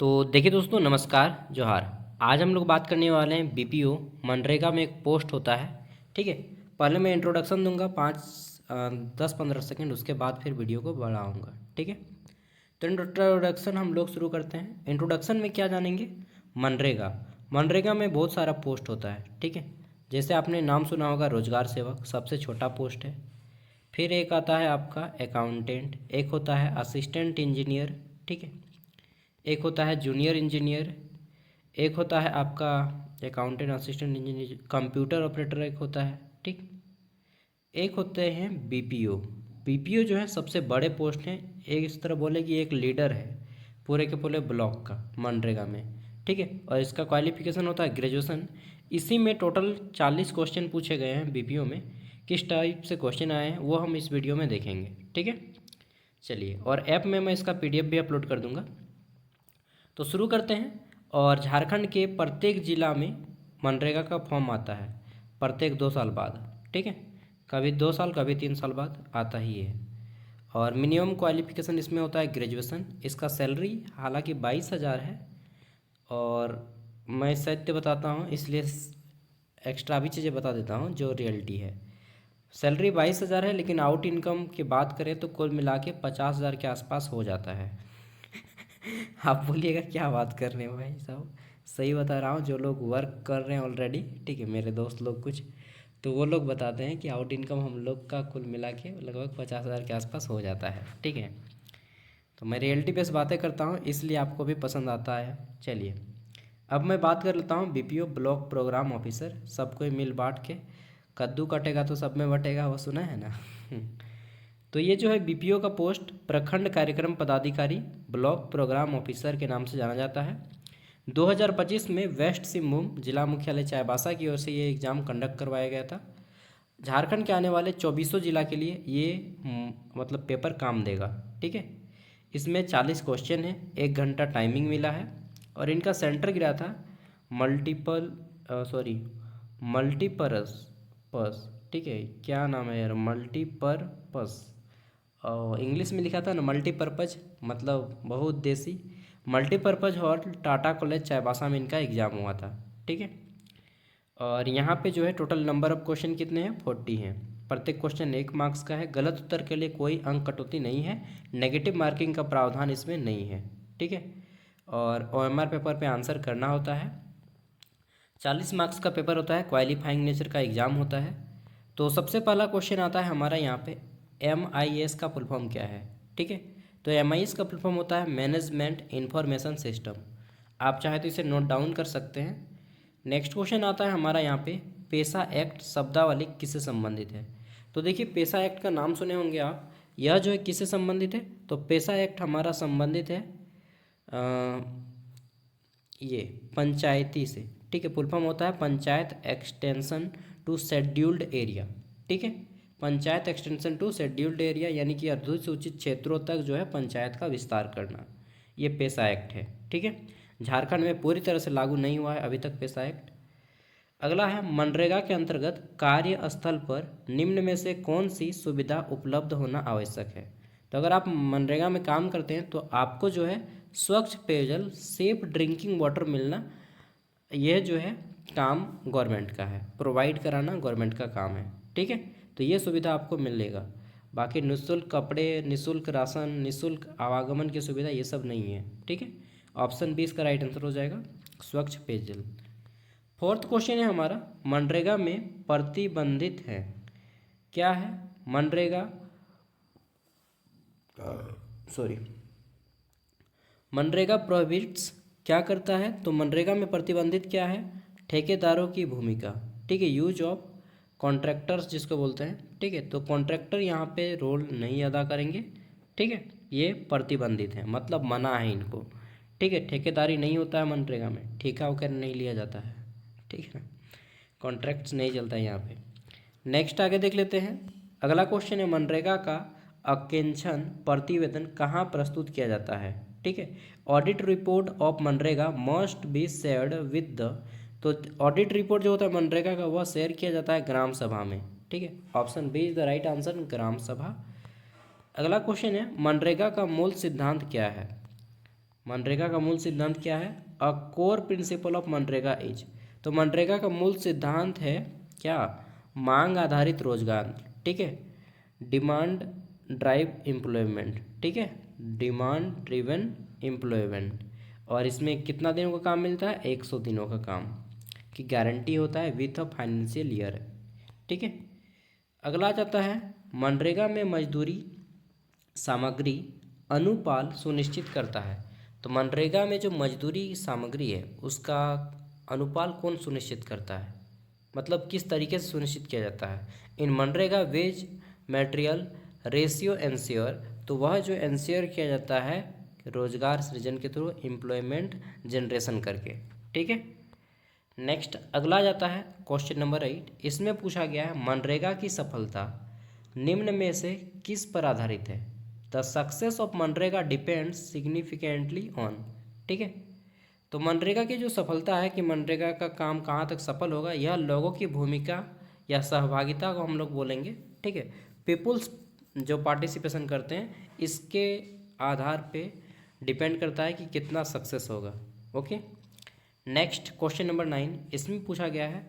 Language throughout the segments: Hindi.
तो देखिए दोस्तों, नमस्कार जोहार। आज हम लोग बात करने वाले हैं बीपीओ मनरेगा में एक पोस्ट होता है। ठीक है। पहले मैं इंट्रोडक्शन दूंगा 10-15 सेकंड, उसके बाद फिर वीडियो को बढ़ाऊंगा। ठीक है। तो इंट्रोडक्शन हम लोग शुरू करते हैं। इंट्रोडक्शन में क्या जानेंगे? मनरेगा। मनरेगा में बहुत सारा पोस्ट होता है। ठीक है। जैसे आपने नाम सुना होगा, रोजगार सेवक सबसे छोटा पोस्ट है। फिर एक आता है आपका अकाउंटेंट, एक होता है असिस्टेंट इंजीनियर। ठीक है। एक होता है जूनियर इंजीनियर, एक होता है आपका accountant assistant engineer, computer operator एक होता है। ठीक। एक होते हैं बीपीओ। बीपीओ जो है सबसे बड़े पोस्ट हैं। एक इस तरह बोले कि एक लीडर है पूरे के पूरे ब्लॉक का मनरेगा में। ठीक है। और इसका क्वालिफिकेशन होता है ग्रेजुएशन। इसी में टोटल 40 क्वेश्चन पूछे गए हैं बीपीओ में। किस टाइप से क्वेश्चन आए हैं वो हम इस वीडियो में देखेंगे। ठीक है। चलिए, और ऐप में मैं इसका पीडीएफ भी अपलोड कर दूंगा। तो शुरू करते हैं। और झारखंड के प्रत्येक ज़िला में मनरेगा का फॉर्म आता है प्रत्येक 2 साल बाद। ठीक है। कभी 2 साल कभी 3 साल बाद आता ही है। और मिनिमम क्वालिफिकेशन इसमें होता है ग्रेजुएशन। इसका सैलरी हालांकि 22,000 है। और मैं सत्य बताता हूँ इसलिए एक्स्ट्रा भी चीज़ें बता देता हूँ जो रियलिटी है। सैलरी 22,000 है, लेकिन आउट इनकम की बात करें तो कुल मिला के 50,000 के आसपास हो जाता है। आप बोलिएगा क्या बात कर रहे हैं भाई साहब, सही बता रहा हूँ। जो लोग वर्क कर रहे हैं ऑलरेडी, ठीक है, मेरे दोस्त लोग कुछ, तो वो लोग बताते हैं कि आउट इनकम हम लोग का कुल मिला के लगभग 50,000 के आसपास हो जाता है। ठीक है। तो मैं रियलिटी बेस बातें करता हूँ, इसलिए आपको भी पसंद आता है। चलिए, अब मैं बात कर लेता हूँ बीपीओ ब्लॉक प्रोग्राम ऑफिसर। सबको मिल बांट के कद्दू कटेगा तो सब में बटेगा, वो सुना है ना। तो ये जो है बीपीओ का पोस्ट प्रखंड कार्यक्रम पदाधिकारी ब्लॉक प्रोग्राम ऑफिसर के नाम से जाना जाता है। 2025 में वेस्ट सिंहभूम जिला मुख्यालय चाईबासा की ओर से ये एग्ज़ाम कंडक्ट करवाया गया था। झारखंड के आने वाले 24 जिला के लिए ये मतलब पेपर काम देगा। ठीक है। इसमें 40 क्वेश्चन है, 1 घंटा टाइमिंग मिला है। और इनका सेंटर गिरा था मल्टीपर्पस पस। ठीक है, क्या नाम है यार, मल्टीपर्पस। और इंग्लिश में लिखा था ना मल्टीपर्पज़, मतलब बहुउद्देशीय। Multipurpose hall Tata college Chaibasa में इनका एग्ज़ाम हुआ था। ठीक है। और यहाँ पे जो है टोटल नंबर ऑफ क्वेश्चन कितने हैं, 40 हैं। प्रत्येक क्वेश्चन 1 मार्क्स का है। गलत उत्तर के लिए कोई अंक कटौती नहीं है। नेगेटिव मार्किंग का प्रावधान इसमें नहीं है। ठीक है। और ओएमआर पेपर पे आंसर करना होता है। 40 मार्क्स का पेपर होता है। क्वालिफाइंग नेचर का एग्ज़ाम होता है। तो सबसे पहला क्वेश्चन आता है हमारा यहाँ पे, MIS का फुल फॉर्म क्या है। ठीक है। तो MIS का फुल फॉर्म होता है मैनेजमेंट इंफॉर्मेशन सिस्टम। आप चाहे तो इसे नोट डाउन कर सकते हैं। नेक्स्ट क्वेश्चन आता है हमारा यहाँ पे, पेशा एक्ट शब्दावली किससे संबंधित है। तो देखिए, पेशा एक्ट का नाम सुने होंगे आप। यह जो है किससे संबंधित है, तो पेशा एक्ट हमारा संबंधित है ये पंचायती से। ठीक है। फुल फॉर्म होता है panchayat extension to scheduled area. ठीक है। Panchayat extension to scheduled area यानी कि अधिसूचित क्षेत्रों तक जो है पंचायत का विस्तार करना, ये पेशा एक्ट है। ठीक है। झारखंड में पूरी तरह से लागू नहीं हुआ है अभी तक पेशा एक्ट। अगला है, मनरेगा के अंतर्गत कार्यस्थल पर निम्न में से कौन सी सुविधा उपलब्ध होना आवश्यक है। तो अगर आप मनरेगा में काम करते हैं तो आपको जो है स्वच्छ पेयजल, सेफ ड्रिंकिंग वाटर मिलना, यह जो है काम गवर्नमेंट का है, प्रोवाइड कराना गवर्नमेंट का काम है। ठीक है। तो ये सुविधा आपको मिलेगा। बाकी निःशुल्क कपड़े, निःशुल्क राशन, निःशुल्क आवागमन की सुविधा, ये सब नहीं है। ठीक है। ऑप्शन 20 का राइट आंसर हो जाएगा स्वच्छ पेयजल। फोर्थ क्वेश्चन है हमारा, मनरेगा में प्रतिबंधित है क्या है। मनरेगा सॉरी मनरेगा प्रोहिबिट्स क्या करता है। तो मनरेगा में प्रतिबंधित क्या है, ठेकेदारों की भूमिका। ठीक है। यूज ऑफ कॉन्ट्रैक्टर्स जिसको बोलते हैं। ठीक है। तो कॉन्ट्रैक्टर यहाँ पे रोल नहीं अदा करेंगे। ठीक है। ये प्रतिबंधित है, मतलब मना है इनको। ठीक है। ठेकेदारी नहीं होता है मनरेगा में, ठेका वगैरह नहीं लिया जाता है। ठीक है ना, कॉन्ट्रैक्ट्स नहीं चलता है यहाँ पे। नेक्स्ट आगे देख लेते हैं। अगला क्वेश्चन है, मनरेगा का अकेंशन प्रतिवेदन कहाँ प्रस्तुत किया जाता है। ठीक है। Audit report of MNREGA must be shared with the, तो ऑडिट रिपोर्ट जो होता है मनरेगा का वह शेयर किया जाता है ग्राम सभा में। ठीक है। Option B is the right answer, ग्राम सभा। अगला क्वेश्चन है, मनरेगा का मूल सिद्धांत क्या है। मनरेगा का मूल सिद्धांत क्या है? A core principle of MNREGA is, तो मनरेगा का मूल सिद्धांत है क्या? मांग आधारित रोजगार, ठीक है, डिमांड ड्राइव एम्प्लॉयमेंट, ठीक है, डिमांड ड्रिवन एम्प्लॉयमेंट। और इसमें कितना दिनों का काम मिलता है? 100 दिनों का काम की गारंटी होता है विथ अ फाइनेंशियल ईयर, ठीक है। अगला आ जाता है मनरेगा में मजदूरी सामग्री अनुपाल सुनिश्चित करता है। तो मनरेगा में जो मजदूरी सामग्री है उसका अनुपाल कौन सुनिश्चित करता है, मतलब किस तरीके से सुनिश्चित किया जाता है? In MNREGA wage material ratio ensure, तो वह जो एंश्योर किया जाता है रोजगार सृजन के थ्रू एम्प्लॉयमेंट जनरेशन करके, ठीक है। नेक्स्ट अगला जाता है क्वेश्चन नंबर 8। इसमें पूछा गया है मनरेगा की सफलता निम्न में से किस पर आधारित है? The success of MNREGA depends significantly on, ठीक है। तो मनरेगा की जो सफलता है कि मनरेगा का काम कहाँ तक सफल होगा, यह लोगों की भूमिका या सहभागिता को हम लोग बोलेंगे, ठीक है। पीपुल्स जो पार्टिसिपेशन करते हैं इसके आधार पे डिपेंड करता है कि कितना सक्सेस होगा। Okay, next question number 9। इसमें पूछा गया है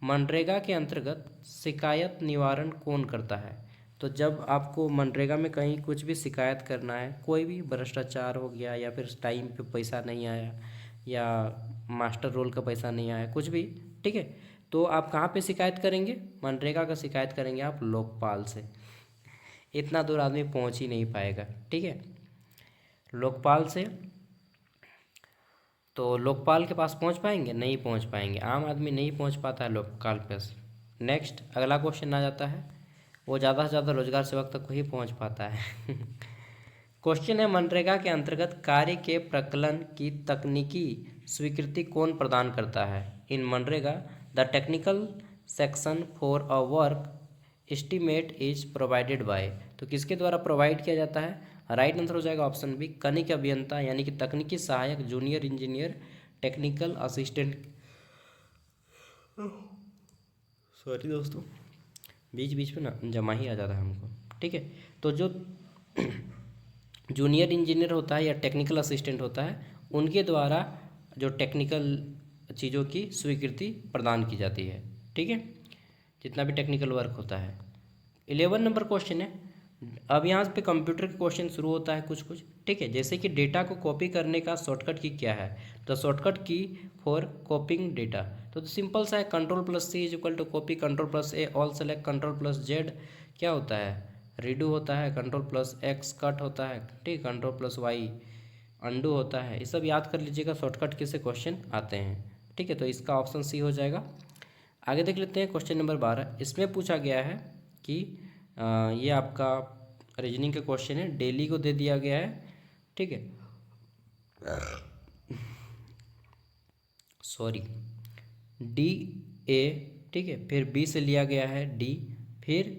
मनरेगा के अंतर्गत शिकायत निवारण कौन करता है? तो जब आपको मनरेगा में कहीं कुछ भी शिकायत करना है, कोई भी भ्रष्टाचार हो गया या फिर टाइम पे पैसा नहीं आया या मास्टर रोल का पैसा नहीं आया, कुछ भी, ठीक है, तो आप कहाँ पे शिकायत करेंगे? मनरेगा का शिकायत करेंगे आप लोकपाल से। इतना दूर आदमी पहुँच ही नहीं पाएगा, ठीक है, लोकपाल से। तो लोकपाल के पास पहुंच पाएंगे? नहीं पहुंच पाएंगे, आम आदमी नहीं पहुंच पाता है लोकपाल पे। नेक्स्ट अगला क्वेश्चन आ जाता है, वो ज़्यादा से ज़्यादा रोजगार सेवक तक ही पहुंच पाता है। क्वेश्चन है मनरेगा के अंतर्गत कार्य के प्रकलन की तकनीकी स्वीकृति कौन प्रदान करता है? In MNREGA the technical section for a work estimate is provided by, तो किसके द्वारा प्रोवाइड किया जाता है? राइट आंसर हो जाएगा ऑप्शन बी, कनिक अभियंता यानी कि तकनीकी सहायक, junior engineer, technical assistant. Sorry दोस्तों, बीच बीच में ना जमा ही आ जाता है हमको, ठीक है। तो जो जूनियर इंजीनियर होता है या टेक्निकल असिस्टेंट होता है उनके द्वारा जो टेक्निकल चीज़ों की स्वीकृति प्रदान की जाती है, ठीक है, जितना भी टेक्निकल वर्क होता है। 11 नंबर क्वेश्चन है, अब यहाँ पे कंप्यूटर के क्वेश्चन शुरू होता है कुछ कुछ, ठीक है, जैसे कि डेटा को कॉपी करने का शॉर्टकट की क्या है? तो शॉर्टकट की फॉर कॉपिंग डेटा, तो सिंपल सा है, control plus C is equal to copy, control plus A all select, control plus Z क्या होता है? रीडू होता है, कंट्रोल प्लस एक्स कट होता है, ठीक, कंट्रोल प्लस वाई अंडू होता है। ये सब याद कर लीजिएगा, शॉर्टकट के से क्वेश्चन आते हैं, ठीक है, तो इसका ऑप्शन सी हो जाएगा। आगे देख लेते हैं क्वेश्चन नंबर 12। इसमें पूछा गया है कि ये आपका रीजनिंग का क्वेश्चन है, डेली को दे दिया गया है, ठीक है, सॉरी डी ए, ठीक है, फिर बी से लिया गया है डी, फिर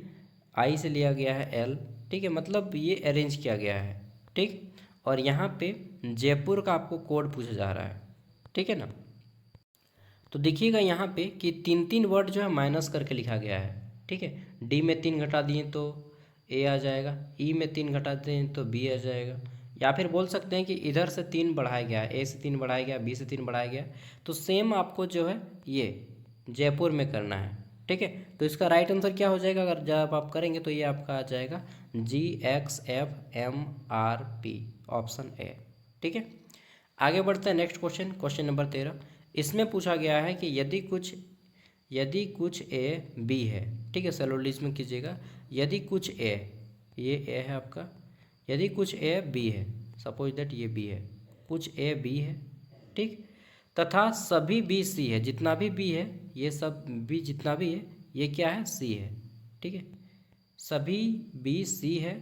आई से लिया गया है एल, ठीक है, मतलब ये अरेंज किया गया है, ठीक। और यहाँ पे जयपुर का आपको कोड पूछा जा रहा है, ठीक है ना। तो देखिएगा यहाँ पे कि 3 वर्ड जो है माइनस करके लिखा गया है, ठीक है, डी में 3 घटा दिए तो ए आ जाएगा, ई में 3 घटाते हैं तो बी आ जाएगा, या फिर बोल सकते हैं कि इधर से 3 बढ़ाया गया है, ए से 3 बढ़ाया गया, बी से 3 बढ़ाया गया, तो सेम आपको जो है ये जयपुर में करना है, ठीक है। तो इसका राइट आंसर क्या हो जाएगा अगर जब आप करेंगे तो ये आपका आ जाएगा GXFMRP, ऑप्शन ए, ठीक है। आगे बढ़ते हैं नेक्स्ट क्वेश्चन, क्वेश्चन नंबर 13। इसमें पूछा गया है कि यदि कुछ ए बी है, ठीक है, सैलोलिज में कीजिएगा, यदि कुछ ए, ये ए है आपका, यदि कुछ ए बी है, सपोज दैट ये बी है, कुछ ए बी है, ठीक, तथा सभी बी सी है, जितना भी बी है ये सब बी जितना भी है ये क्या है? सी है, ठीक है, सभी बी सी है,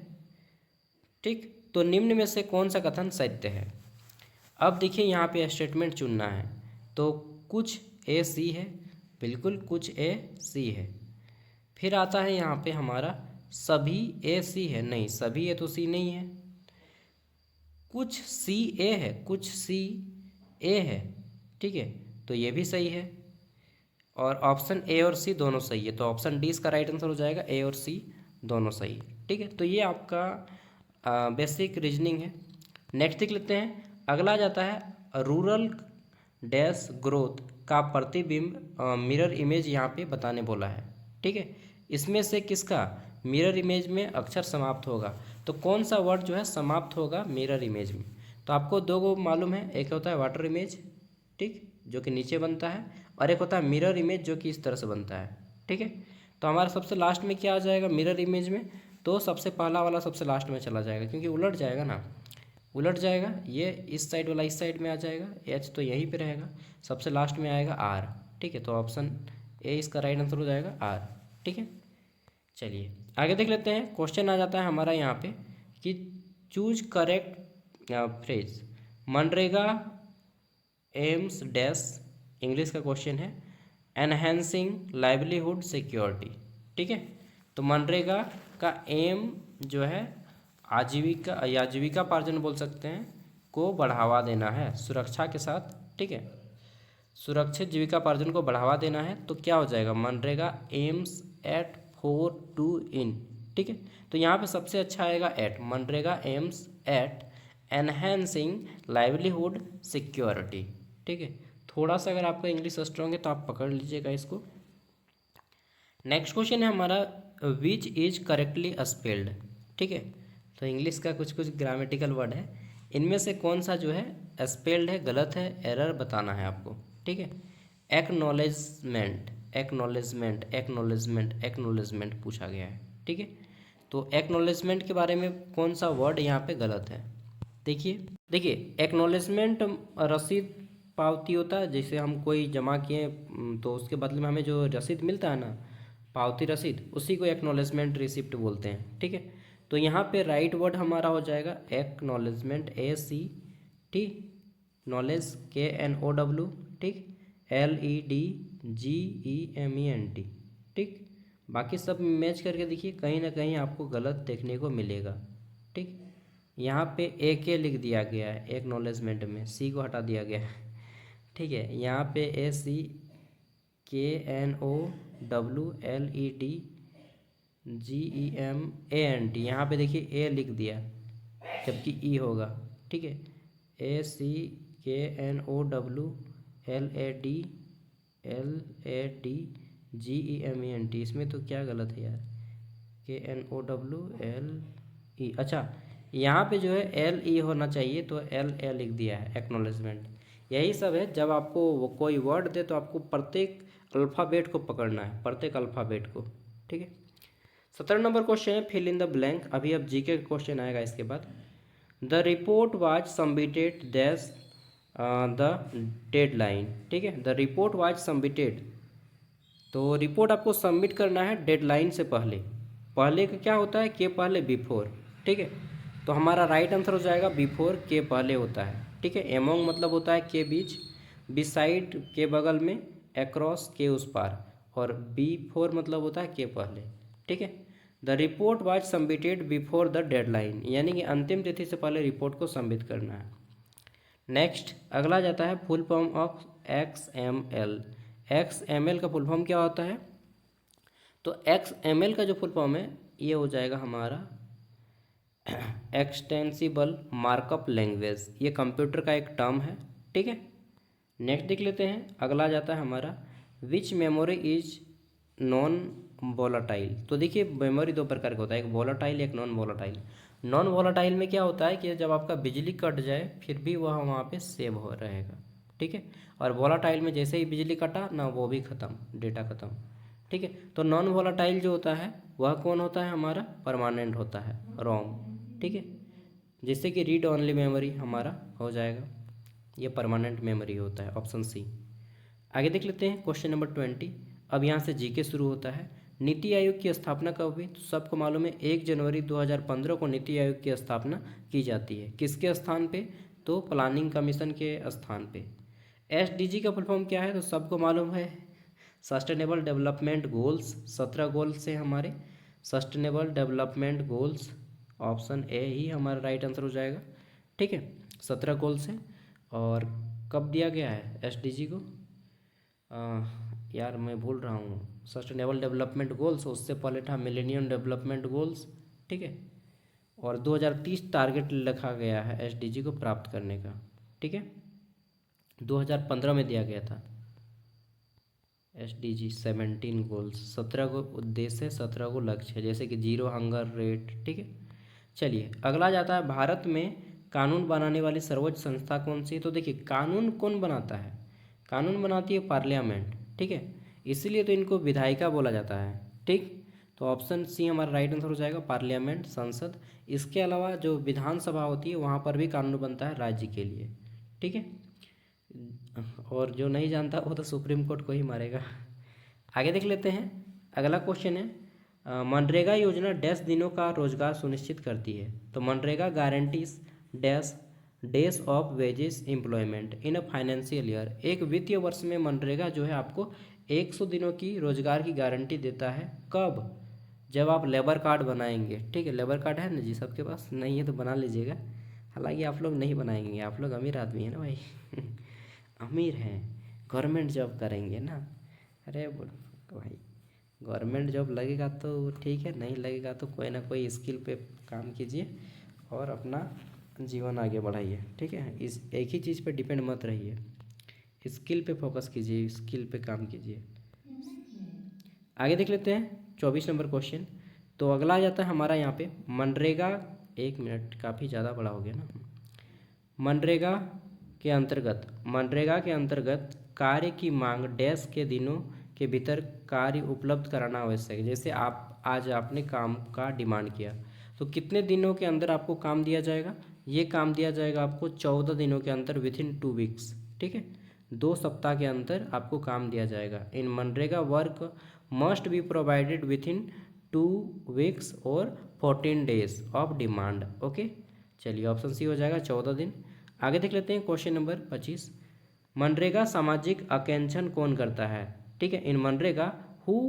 ठीक, तो निम्न में से कौन सा कथन सत्य है? अब देखिए यहाँ पे स्टेटमेंट चुनना है, तो कुछ ए सी है, बिल्कुल कुछ ए सी है, फिर आता है यहाँ पे हमारा सभी ए सी है, नहीं सभी ए तो सी नहीं है, कुछ सी ए है, कुछ सी ए है, ठीक है, तो ये भी सही है, और ऑप्शन ए और सी दोनों सही है, तो ऑप्शन डी इसका राइट आंसर हो जाएगा, ए और सी दोनों सही है, ठीक है। तो ये आपका बेसिक रीजनिंग है। नेक्स्ट देख लेते हैं, अगला आ जाता है रूरल डैश ग्रोथ का प्रतिबिंब मिरर इमेज यहाँ पे बताने बोला है। ठीक है, इसमें से किसका मिरर इमेज में अक्षर समाप्त होगा, तो कौन सा वर्ड जो है समाप्त होगा मिरर इमेज में। तो आपको दो गो मालूम है, एक होता है वाटर इमेज, ठीक, जो कि नीचे बनता है, और एक होता है मिरर इमेज जो कि इस तरह से बनता है। ठीक है, तो हमारा सबसे लास्ट में क्या आ जाएगा मिरर इमेज में, तो सबसे पहला वाला सबसे लास्ट में चला जाएगा, क्योंकि उलट जाएगा ना, उलट जाएगा, ये इस साइड वाला इस साइड में आ जाएगा, एच तो यहीं पे रहेगा, सबसे लास्ट में आएगा आर। ठीक है, तो ऑप्शन ए इसका राइट आंसर हो जाएगा आर। ठीक है, चलिए आगे देख लेते हैं। क्वेश्चन आ जाता है हमारा यहाँ पे कि choose correct phrase MNREGA AIIMS dash, English का क्वेश्चन है, एनहेंसिंग लाइवलीहुड सिक्योरिटी। ठीक है, तो मनरेगा का एम जो है आजीविका या जीविकापार्जन बोल सकते हैं को बढ़ावा देना है सुरक्षा के साथ। ठीक है, सुरक्षित जीविकापार्जन को बढ़ावा देना है, तो क्या हो जाएगा MNREGA aims at 4 to in. ठीक है, तो यहाँ पे सबसे अच्छा आएगा at, MNREGA aims at enhancing livelihood security. ठीक है, थोड़ा सा अगर आपका इंग्लिश स्ट्रॉन्ग है तो आप पकड़ लीजिएगा इसको। नेक्स्ट क्वेश्चन है हमारा विच इज करेक्टली स्पेल्ड। ठीक है, तो इंग्लिश का कुछ कुछ ग्रामेटिकल वर्ड है, इनमें से कौन सा जो है स्पेल्ड है, गलत है, एरर बताना है आपको। ठीक है, एक्नॉलेजमेंट एक्नॉलेजमेंट एक्नॉलेजमेंट एक्नॉलेजमेंट पूछा गया है। ठीक है, तो एक्नॉलेजमेंट के बारे में कौन सा वर्ड यहाँ पे गलत है, देखिए देखिए एक्नॉलेजमेंट रसीद पावती होता है, जैसे हम कोई जमा किए तो उसके बदले में हमें जो रसीद मिलता है ना, पावती रसीद, उसी को एक्नॉलेजमेंट रिसिप्ट बोलते हैं। ठीक है, तो यहाँ पे राइट वर्ड हमारा हो जाएगा एक्नॉलेजमेंट, ACT, नॉलेज KNOW, ठीक, LEDGEMENT। ठीक, बाकी सब मैच करके देखिए, कहीं ना कहीं आपको गलत देखने को मिलेगा। ठीक, यहाँ पे AK लिख दिया गया है एक्नॉलेजमेंट में, C को हटा दिया गया है। ठीक है, यहाँ पे ACKNOWLEDGEMANT, यहाँ पे देखिए ए लिख दिया जबकि ई होगा। ठीक है, ACKNOWLEDGEMENT, इसमें तो क्या गलत है यार, KNOWLE, अच्छा यहाँ पे जो है LE होना चाहिए, तो LA लिख दिया है एक्नॉलेजमेंट। यही सब है, जब आपको वो कोई वर्ड दे तो आपको प्रत्येक अल्फ़ाबेट को पकड़ना है, प्रत्येक अल्फ़ाबेट को। ठीक है, 17 नंबर क्वेश्चन है फिल इन द ब्लैंक। अभी अब जीके का क्वेश्चन आएगा इसके बाद। The report was submitted these the deadline. ठीक है, द रिपोर्ट वाज सबमिटेड, तो रिपोर्ट आपको सबमिट करना है डेडलाइन से पहले, पहले का क्या होता है के पहले बिफोर। ठीक है, तो हमारा राइट आंसर हो जाएगा बिफोर के पहले होता है। ठीक है, एमोंग मतलब होता है के बीच, बिसाइड के बगल में, अक्रॉस के उस पार, और बिफोर मतलब होता है के पहले। ठीक है, the report was submitted before the deadline, यानी कि अंतिम तिथि से पहले रिपोर्ट को सबमिट करना है। नेक्स्ट अगला जाता है full form of XML। XML का फुल फॉर्म क्या होता है, तो XML का जो फुल फॉर्म है ये हो जाएगा हमारा एक्सटेंसिबल मार्कअप लैंग्वेज, ये कंप्यूटर का एक टर्म है। ठीक है, नेक्स्ट देख लेते हैं। अगला जाता है हमारा विच मेमोरी इज नॉन वोलाटाइल। तो देखिए मेमोरी दो प्रकार का होता है, एक वोलाटाइल एक नॉन वोलाटाइल। नॉन वोलाटाइल में क्या होता है कि जब आपका बिजली कट जाए फिर भी वह वहाँ पे सेव हो रहेगा। ठीक है, और वोलाटाइल में जैसे ही बिजली कटा ना वो भी ख़त्म, डेटा ख़त्म। ठीक है, तो नॉन वोलाटाइल जो होता है वह कौन होता है, हमारा परमानेंट होता है, रोम। ठीक है, जिससे कि रीड ओनली मेमोरी हमारा हो जाएगा, ये परमानेंट मेमोरी होता है, ऑप्शन सी। आगे देख लेते हैं क्वेश्चन नंबर 20। अब यहाँ से जीके शुरू होता है। नीति आयोग की स्थापना कब हुई, तो सबको मालूम है 1 जनवरी 2015 को नीति आयोग की स्थापना की जाती है। किसके स्थान पे, तो प्लानिंग कमीशन के स्थान पे। SDG का फुल फॉर्म क्या है, तो सबको मालूम है सस्टेनेबल डेवलपमेंट गोल्स, 17 गोल्स हैं हमारे sustainable development goals, option A ही हमारा राइट आंसर हो जाएगा। ठीक है, 17 गोल्स हैं। और कब दिया गया है SDG को, यार मैं भूल रहा हूँ, सस्टेनेबल डेवलपमेंट गोल्स, उससे पहले था मिलेनियम डेवलपमेंट गोल्स। ठीक है, और 2030 टारगेट रखा गया है SDG को प्राप्त करने का। ठीक है, 2015 में दिया गया था। SDG 17 गोल्स, 17 को उद्देश्य, 17 को लक्ष्य, जैसे कि जीरो हंगर रेट। ठीक है, चलिए अगला जाता है, भारत में कानून बनाने वाली सर्वोच्च संस्था कौन सी है? तो देखिए कानून कौन बनाता है? कानून बनाती है पार्लियामेंट। ठीक है, इसीलिए तो इनको विधायिका बोला जाता है। ठीक, तो ऑप्शन सी हमारा राइट आंसर हो जाएगा, पार्लियामेंट, संसद। इसके अलावा जो विधानसभा होती है वहाँ पर भी कानून बनता है राज्य के लिए। ठीक है, और जो नहीं जानता वो तो सुप्रीम कोर्ट को ही मारेगा। आगे देख लेते हैं, अगला क्वेश्चन है, मनरेगा योजना डैश दिनों का रोजगार सुनिश्चित करती है? तो MNREGA guarantees dash days of wages employment in a financial year. एक वित्तीय वर्ष में मनरेगा जो है आपको 100 दिनों की रोजगार की गारंटी देता है। कब? जब आप लेबर कार्ड बनाएंगे। ठीक है, लेबर कार्ड है ना जी सबके पास? नहीं है तो बना लीजिएगा, हालांकि आप लोग नहीं बनाएंगे, आप लोग अमीर आदमी हैं ना भाई अमीर हैं, गवर्नमेंट जॉब करेंगे ना। अरे भाई गवर्नमेंट जॉब लगेगा तो ठीक है, नहीं लगेगा तो कोई ना कोई स्किल पे काम कीजिए और अपना जीवन आगे बढ़ाइए। ठीक है, इस एक ही चीज़ पे डिपेंड मत रहिए, स्किल पे फोकस कीजिए, स्किल पे काम कीजिए। आगे देख लेते हैं 24 नंबर क्वेश्चन। तो अगला आ जाता है हमारा यहाँ पे मनरेगा, 1 मिनट काफ़ी ज़्यादा बड़ा हो गया ना। मनरेगा के अंतर्गत कार्य की मांग डैश के दिनों के भीतर कार्य उपलब्ध कराना आवश्यक है। जैसे आप आज आपने काम का डिमांड किया तो कितने दिनों के अंदर आपको काम दिया जाएगा? ये काम दिया जाएगा आपको 14 दिनों के अंदर, विथ इन 2 वीक्स। ठीक है, 2 सप्ताह के अंदर आपको काम दिया जाएगा। In MNREGA work must be provided within 2 weeks और 14 डेज ऑफ डिमांड। ओके, चलिए ऑप्शन सी हो जाएगा 14 दिन। आगे देख लेते हैं क्वेश्चन नंबर 25। मनरेगा सामाजिक आकांक्षण कौन करता है? ठीक है, in MNREGA who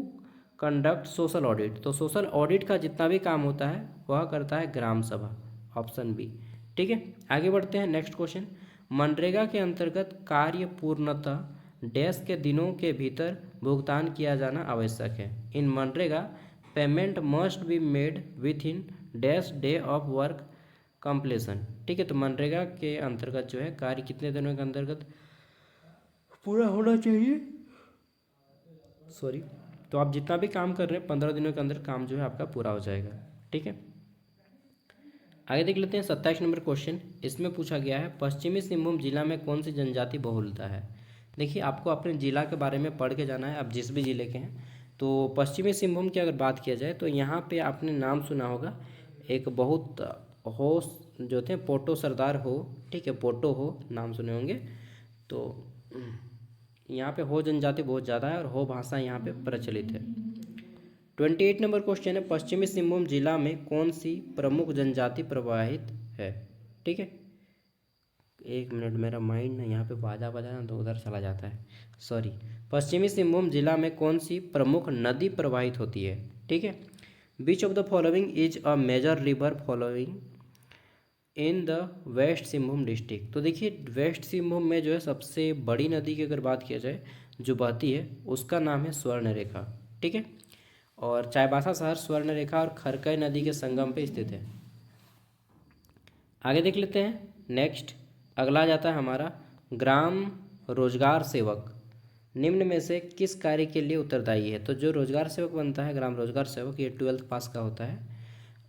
conduct social audit. तो सोशल ऑडिट का जितना भी काम होता है वह करता है ग्राम सभा, ऑप्शन बी। ठीक है, आगे बढ़ते हैं नेक्स्ट क्वेश्चन। मनरेगा के अंतर्गत कार्य पूर्णतः डैश के दिनों के भीतर भुगतान किया जाना आवश्यक है। In MNREGA payment must be made within dash day of work completion. ठीक है, तो मनरेगा के अंतर्गत जो है कार्य कितने दिनों के अंतर्गत पूरा होना चाहिए? सॉरी, तो आप जितना भी काम कर रहे हैं 15 दिनों के अंदर काम जो है आपका पूरा हो जाएगा। ठीक है, आगे देख लेते हैं 27 नंबर क्वेश्चन। इसमें पूछा गया है पश्चिमी सिंहभूम जिला में कौन सी जनजाति बहुलता है? देखिए आपको अपने ज़िला के बारे में पढ़ के जाना है, आप जिस भी ज़िले के हैं। तो पश्चिमी सिंहभूम की अगर बात किया जाए तो यहाँ पे आपने नाम सुना होगा, एक बहुत हो जो थे पोटो सरदार हो। ठीक है, पोटो हो नाम सुने होंगे। तो यहाँ पे हो जनजाति बहुत ज़्यादा है और हो भाषा यहाँ पे प्रचलित है। 28 नंबर क्वेश्चन है पश्चिमी सिंहभूम जिला में कौन सी प्रमुख जनजाति प्रवाहित है? ठीक है, 1 मिनट, मेरा माइंड ना यहाँ पे बाजा ना तो उधर चला जाता है, सॉरी। पश्चिमी सिंहभूम जिला में कौन सी प्रमुख नदी प्रवाहित होती है? ठीक है, which of the following is a major river following in the west Singhbhum district. तो देखिए वेस्ट सिंहभूम में जो है सबसे बड़ी नदी की अगर बात किया जाए जो बहती है उसका नाम है स्वर्ण रेखा। ठीक है, और चाईबासा शहर स्वर्ण रेखा और खरकई नदी के संगम पे स्थित है। आगे देख लेते हैं नेक्स्ट, अगला जाता है हमारा ग्राम रोजगार सेवक निम्न में से किस कार्य के लिए उत्तरदायी है? तो जो रोजगार सेवक बनता है ग्राम रोजगार सेवक, ये 12th पास का होता है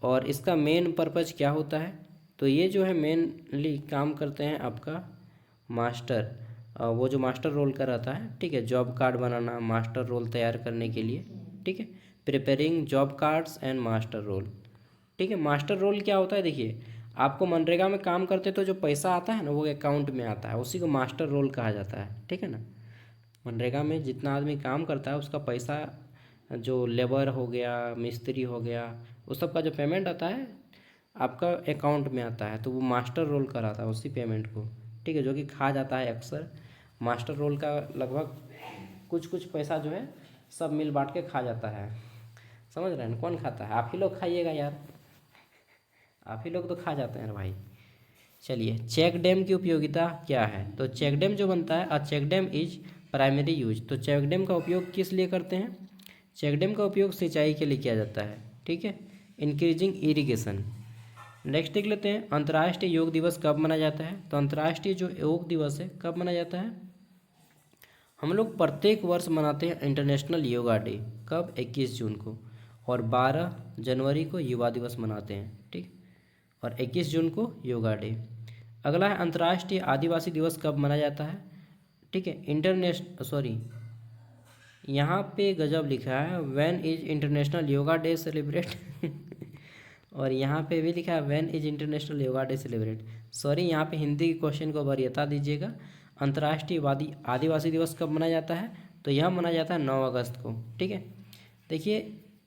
और इसका मेन पर्पज़ क्या होता है? तो ये जो है मेनली काम करते हैं आपका मास्टर, वो जो मास्टर रोल का रहता है। ठीक है, जॉब कार्ड बनाना, मास्टर रोल तैयार करने के लिए। ठीक है, preparing job cards and master roll. ठीक है, मास्टर रोल क्या होता है? देखिए आपको मनरेगा में काम करते तो जो पैसा आता है ना वो अकाउंट में आता है, उसी को मास्टर रोल कहा जाता है। ठीक है ना, मनरेगा में जितना आदमी काम करता है उसका पैसा, जो लेबर हो गया, मिस्त्री हो गया, उस सब का जो पेमेंट आता है आपका अकाउंट में आता है, तो वो मास्टर रोल कराता है उसी पेमेंट को। ठीक है, जो कि खा जाता है अक्सर। मास्टर रोल का लगभग कुछ पैसा जो है सब मिल बांट के खा जाता है। समझ रहे हैं? कौन खाता है? आप ही लोग खाइएगा यार, आप ही लोग तो खा जाते हैं भाई। चलिए, चेक डैम की उपयोगिता क्या है? तो चेक डैम जो बनता है, a check dam is primary use. तो चेक डैम का उपयोग किस लिए करते हैं? चेक डैम का उपयोग सिंचाई के लिए किया जाता है। ठीक है, इंक्रीजिंग इरिगेशन, नेक्स्ट देख लेते हैं अंतर्राष्ट्रीय योग दिवस कब मनाया जाता है। तो अंतर्राष्ट्रीय जो योग दिवस है कब मनाया जाता है, हम लोग प्रत्येक वर्ष मनाते हैं इंटरनेशनल योगा डे। कब, 21 जून को। और 12 जनवरी को युवा दिवस मनाते हैं, ठीक। और 21 जून को योगा डे। अगला है अंतर्राष्ट्रीय आदिवासी दिवस कब मनाया जाता है, ठीक है। यहाँ पे गजब लिखा है, when is international yoga day celebrate और यहाँ पे भी लिखा है when is international yoga day celebrate. Sorry, यहाँ पे हिंदी के क्वेश्चन को वरीयता दीजिएगा। अंतर्राष्ट्रीय आदिवासी दिवस कब मनाया जाता है, तो यह मनाया जाता है 9 अगस्त को, ठीक है। देखिए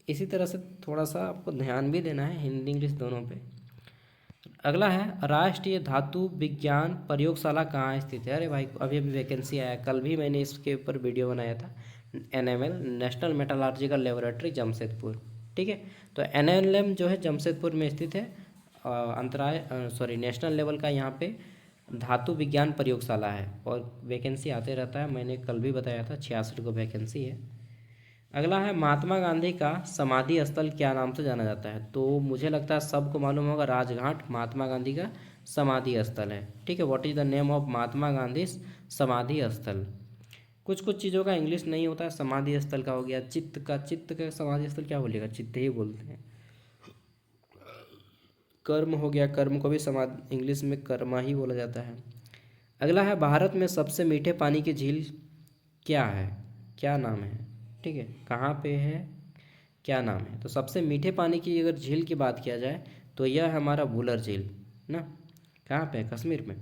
इसी तरह से थोड़ा सा आपको ध्यान भी देना है हिंदी इंग्लिश दोनों पे। अगला है राष्ट्रीय धातु विज्ञान प्रयोगशाला कहाँ स्थित है। अरे भाई अभी अभी वैकेंसी आया, कल भी मैंने इसके ऊपर वीडियो बनाया था। NML national metallurgical laboratory Jamshedpur, ठीक है। तो NLM जो है जमशेदपुर में स्थित है। नेशनल लेवल का यहाँ पे धातु विज्ञान प्रयोगशाला है और वैकेंसी आते रहता है, मैंने कल भी बताया था 66 को वैकेंसी है। अगला है महात्मा गांधी का समाधि स्थल क्या नाम से जाना जाता है। तो मुझे लगता है सबको मालूम होगा, राजघाट महात्मा गांधी का समाधि स्थल है, ठीक है। What is the name of Mahatma Gandhi समाधि स्थल। कुछ कुछ चीज़ों का इंग्लिश नहीं होता है। समाधि स्थल का हो गया, चित्त का समाधि स्थल क्या बोलेगा, चित्त ही बोलते हैं। कर्म हो गया, कर्म को भी समाधि इंग्लिश में कर्मा ही बोला जाता है। अगला है भारत में सबसे मीठे पानी की झील क्या है, क्या नाम है, ठीक है। कहाँ पे है, क्या नाम है। तो सबसे मीठे पानी की अगर झील की बात किया जाए तो यह है हमारा वुलर झील ना। कहाँ पे है, कश्मीर में।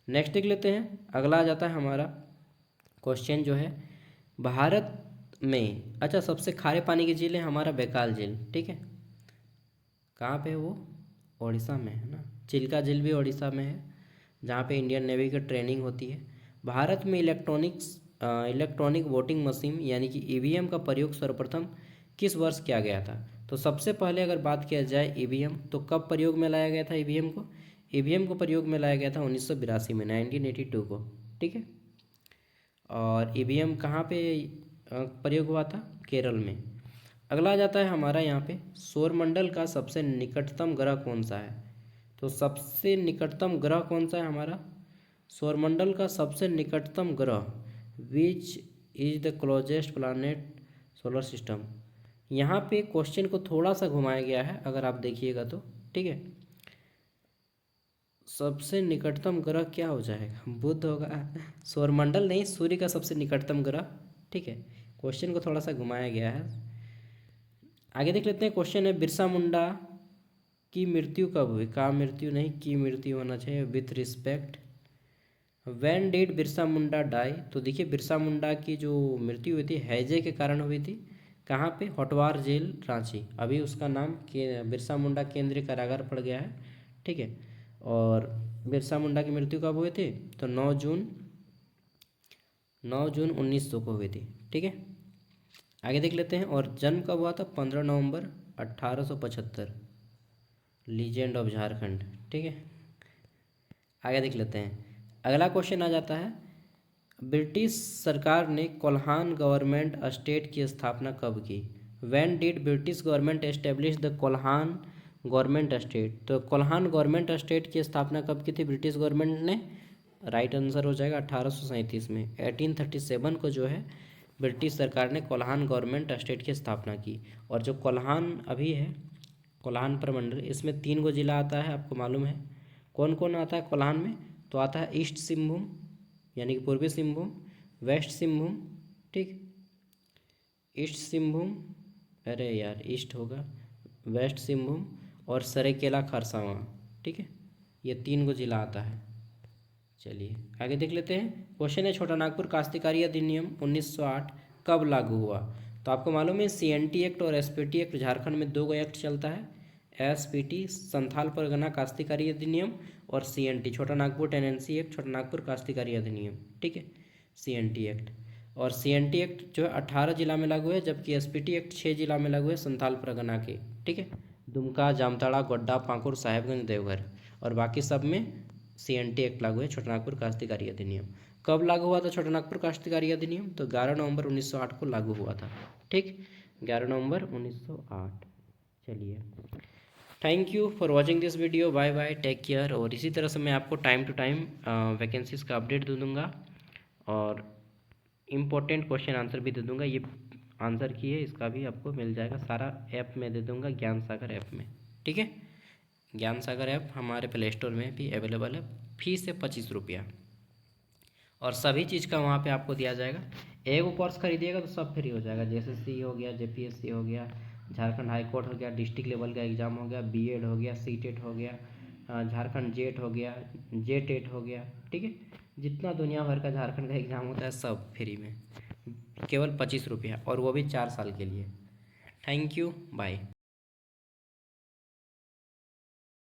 नेक्स्ट देख लेते हैं। अगला आ जाता है हमारा क्वेश्चन जो है भारत में, अच्छा सबसे खारे पानी की झील है हमारा बैकाल झील, ठीक है। कहाँ पे है वो, उड़ीसा में है ना। चिल्का झील भी उड़ीसा में है, जहाँ पे इंडियन नेवी की ट्रेनिंग होती है। भारत में इलेक्ट्रॉनिक वोटिंग मशीन यानी कि EVM का प्रयोग सर्वप्रथम किस वर्ष किया गया था। तो सबसे पहले अगर बात किया जाए EVM, तो कब प्रयोग में लाया गया था EVM को। EVM को प्रयोग में लाया गया था 1982 में, 1982 को, ठीक है। और EVM कहाँ पे प्रयोग हुआ था, केरल में। अगला आ जाता है हमारा यहाँ पे सौरमंडल का सबसे निकटतम ग्रह कौन सा है। तो सबसे निकटतम ग्रह कौन सा है हमारा, सौरमंडल का सबसे निकटतम ग्रह, which is the closest planet solar system. यहाँ पे क्वेश्चन को थोड़ा सा घुमाया गया है अगर आप देखिएगा तो, ठीक है। सबसे निकटतम ग्रह क्या हो जाएगा, बुध होगा। सौरमंडल नहीं, सूर्य का सबसे निकटतम ग्रह, ठीक है। क्वेश्चन को थोड़ा सा घुमाया गया है। आगे देख लेते हैं। क्वेश्चन है बिरसा मुंडा की मृत्यु कब हुई, का मृत्यु नहीं की मृत्यु होना चाहिए, with respect. When did Birsa Munda die. तो देखिए बिरसा मुंडा की जो मृत्यु हुई थी हैजे के कारण हुई थी। कहाँ पे, होटवार जेल रांची। अभी उसका नाम बिरसा मुंडा केंद्रीय कारागार पड़ गया है, ठीक है। और बिरसा मुंडा की मृत्यु कब हुई थी, तो 9 जून 1900 को हुई थी, ठीक है। आगे देख लेते हैं। और जन्म कब हुआ था, 15 नवंबर 1875, लीजेंड ऑफ झारखंड, ठीक है। आगे देख लेते हैं। अगला क्वेश्चन आ जाता है ब्रिटिश सरकार ने कोल्हान गवर्नमेंट स्टेट की स्थापना कब की। When did British government establish the Kolhan government state. तो कोल्हान गवर्नमेंट स्टेट की स्थापना कब की थी ब्रिटिश गवर्नमेंट ने, राइट आंसर हो जाएगा 1837 में। 1837 को जो है ब्रिटिश सरकार ने कोल्हान गवर्नमेंट स्टेट की स्थापना की। और जो कोल्हान अभी है, कोल्हान प्रमंडल, इसमें 3 गो जिला आता है, आपको मालूम है। कौन कौन आता है कोल्हान में, तो आता है ईस्ट सिंहभूम यानी कि पूर्वी सिंहभूम, वेस्ट सिंहभूम, ठीक, ईस्ट सिंहभूम, अरे यार ईस्ट होगा, वेस्ट सिंहभूम और सरायकेला खरसावां, ठीक है। ये 3 गो जिला आता है। चलिए आगे देख लेते हैं। क्वेश्चन है छोटा नागपुर काश्तकारी अधिनियम 1908 कब लागू हुआ। तो आपको मालूम है CNT एक्ट और SPT एक्ट, झारखंड में 2 एक्ट चलता है। SPT संथाल परगना काश्तकारी अधिनियम और CNT छोटा नागपुर टेनेंसी एक्ट, छोटा नागपुर काश्तकारी अधिनियम, ठीक है। CNT एक्ट और CNT एक्ट जो है 18 जिला में लागू है, जबकि SPT एक्ट 6 जिला में लागू है संथाल परगना के, ठीक है। दुमका, जामताड़ा, गोड्डा, पाकुड़, साहेबगंज, देवघर और बाकी सब में CNT एक्ट लागू है, छोटा नागपुर काश्तकारी अधिनियम। कब लागू हुआ था छोटा नागपुर काश्तकारी अधिनियम, तो 11 नवंबर 1908 को लागू हुआ था, ठीक, 11 नवंबर 1908। चलिए thank you for watching this video, bye bye, take care. और इसी तरह से मैं आपको टाइम टू टाइम वैकेंसीज़ का अपडेट दे दूँगा और इम्पोर्टेंट क्वेश्चन आंसर भी दे दूँगा। ये आंसर की है, इसका भी आपको मिल जाएगा, सारा ऐप में दे दूँगा, ज्ञान सागर ऐप में। ठीक है, ज्ञान सागर ऐप हमारे प्ले स्टोर में भी अवेलेबल है। फीस है 25 रुपया और सभी चीज़ का वहाँ पे आपको दिया जाएगा। एक वो कोर्स खरीदिएगा तो सब फ्री हो जाएगा। जेएसएससी हो गया, जेपीएससी हो गया, झारखंड हाई कोर्ट हो गया, डिस्ट्रिक्ट लेवल का एग्ज़ाम हो गया, बीएड हो गया, सीटेट हो गया, झारखंड जेट हो गया, जेटेट हो गया। ठीक है, जितना दुनिया भर का झारखंड का एग्ज़ाम होता है सब फ्री में, केवल 25 रुपया, और वो भी 4 साल के लिए। Thank you, bye.